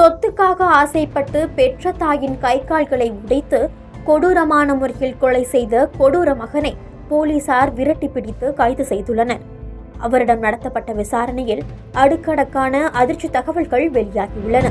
சொத்துக்காக ஆசைப்பட்டு பெற்ற தாயின் கை கால்களை உடைத்து கொடூரமான முறையில் கொலை செய்த கொடூர மகனை போலீசார் விரட்டி பிடித்து கைது செய்துள்ளனர். அவரிடம் நடத்தப்பட்ட விசாரணையில் அடுக்கடுக்கான அதிர்ச்சி தகவல்கள் வெளியாகியுள்ளன.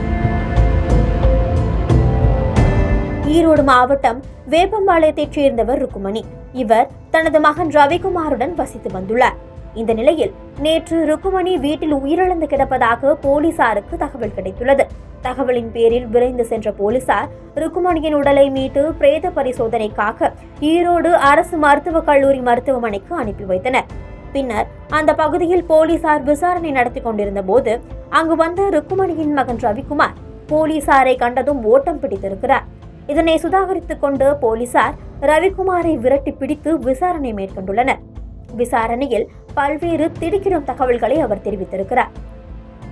ஈரோடு மாவட்டம் வேப்பம்பாளையத்தைச் சேர்ந்தவர் ருக்குமணி. இவர் தனது மகன் ரவிக்குமாருடன் வசித்து வந்துள்ளார். இந்த நிலையில் நேற்று ருக்குமணி வீட்டில் உயிரிழந்து கிடப்பதாக போலீசாருக்கு தகவல் கிடைத்துள்ளது. தகவலின் பேரில் விரைந்து சென்ற போலீசார் ருக்குமணியின் உடலை மீட்டு பிரேத பரிசோதனைக்காக ஈரோடு அரசு மருத்துவக் கல்லூரி மருத்துவமனைக்கு அனுப்பி வைத்தனர். பின்னர் அந்த பகுதியில் போலீசார் விசாரணை நடத்தி கொண்டிருந்த போது அங்கு வந்த ருக்குமணியின் மகன் ரவிக்குமார் போலீசாரை கண்டதும் ஓட்டம் பிடித்திருக்கிறார். இதனை சுதாகரித்துக் கொண்டு போலீசார் ரவிக்குமாரை விரட்டி பிடித்து விசாரணை மேற்கொண்டுள்ளனர். விசாரணையில் பல்வேறு திடுக்கிடும் தகவல்களை அவர் தெரிவித்திருக்கிறார்.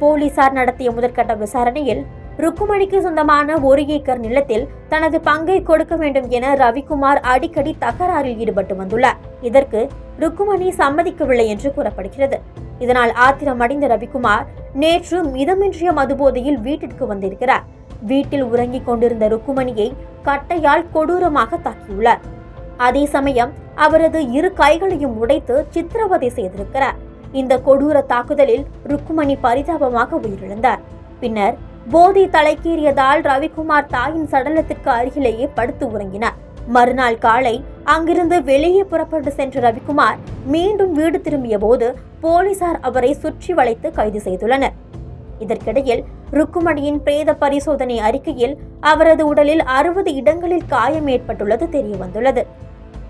போலீசார் நடத்திய முதற்கட்ட விசாரணையில் ருக்குமணிக்கு சொந்தமான 1 ஏக்கர் நிலத்தில் தனது பங்கை கொடுக்க வேண்டும் என ரவிக்குமார் அடிக்கடி தகராறில் ஈடுபட்டு வந்துள்ளார். இதற்கு ருக்குமணி சம்மதிக்கவில்லை என்று கூறப்படுகிறது. இதனால் ஆத்திரமடைந்த ரவிக்குமார் நேற்று மிதமின்றிய மதுபோதையில் வீட்டிற்கு வந்திருக்கிறார். வீட்டில் உறங்கிக் கொண்டிருந்த ருக்குமணியை கட்டையால் கொடூரமாக தாக்கியுள்ளார். அதே சமயம் அவரது 2 கைகளையும் உடைத்து சித்திரவதை செய்திருக்கிறார். இந்த கொடூர தாக்குதலில் ருக்குமணி பரிதாபமாக உயிரிழந்தார். பின்னர் போதை தலைக்கேறியதால் ரவிக்குமார் தாயின் சடலத்திற்கு அருகிலேயே படுத்து உறங்கினார். மறுநாள் காலை அங்கிருந்து வெளியே புறப்பட்டு சென்ற ரவிக்குமார் மீண்டும் வீடு திரும்பிய போது போலீசார் அவரை சுற்றி வளைத்து கைது செய்துள்ளனர். இதற்கிடையில் ருக்குமணியின் பிரேத பரிசோதனை அறிக்கையில் அவரது உடலில் 60 இடங்களில் காயம் ஏற்பட்டுள்ளது தெரியவந்துள்ளது.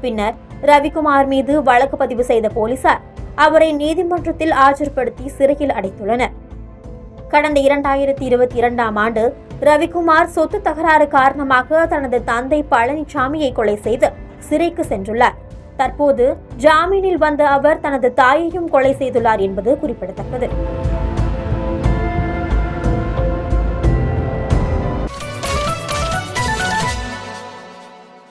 பின்னர் ரவிக்குமார் மீது வழக்கு பதிவு செய்த போலீசார் அவரை நீதிமன்றத்தில் ஆஜர்படுத்தி சிறையில் அடைத்துள்ளனர். கடந்த 2022ஆம் ஆண்டு ரவிக்குமார் சொத்து தகராறு காரணமாக தனது தந்தை பழனிசாமியை கொலை செய்து சிறைக்கு சென்றுள்ளார். தற்போது ஜாமீனில் வந்த அவர் தனது தாயையும் கொலை செய்துள்ளார் என்பது குறிப்பிடத்தக்கது.